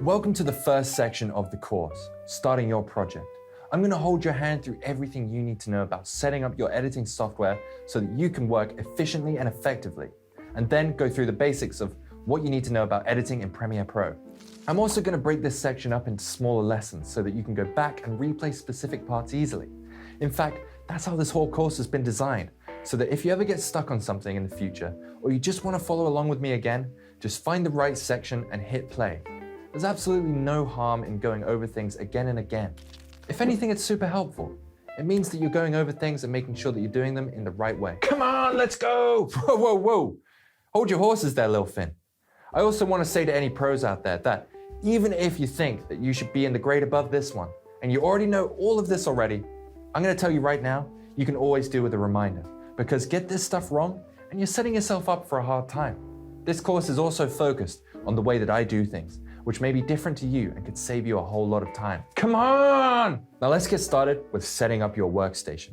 Welcome to the first section of the course, starting your project. I'm going to hold your hand through everything you need to know about setting up your editing software so that you can work efficiently and effectively, and then go through the basics of what you need to know about editing in Premiere Pro. I'm also going to break this section up into smaller lessons so that you can go back and replay specific parts easily. In fact, that's how this whole course has been designed, so that if you ever get stuck on something in the future, or you just want to follow along with me again, just find the right section and hit play. There's absolutely no harm in going over things again and again. If anything, it's super helpful. It means that you're going over things and making sure that you're doing them in the right way. Come on, let's go! Whoa, whoa, whoa! Hold your horses there, Lil Finn. I also want to say to any pros out there that even if you think that you should be in the grade above this one, and you already know all of this already, I'm going to tell you right now, you can always do with a reminder, because get this stuff wrong, and you're setting yourself up for a hard time. This course is also focused on the way that I do things, which may be different to you and could save you a whole lot of time. Come on! Now let's get started with setting up your workstation.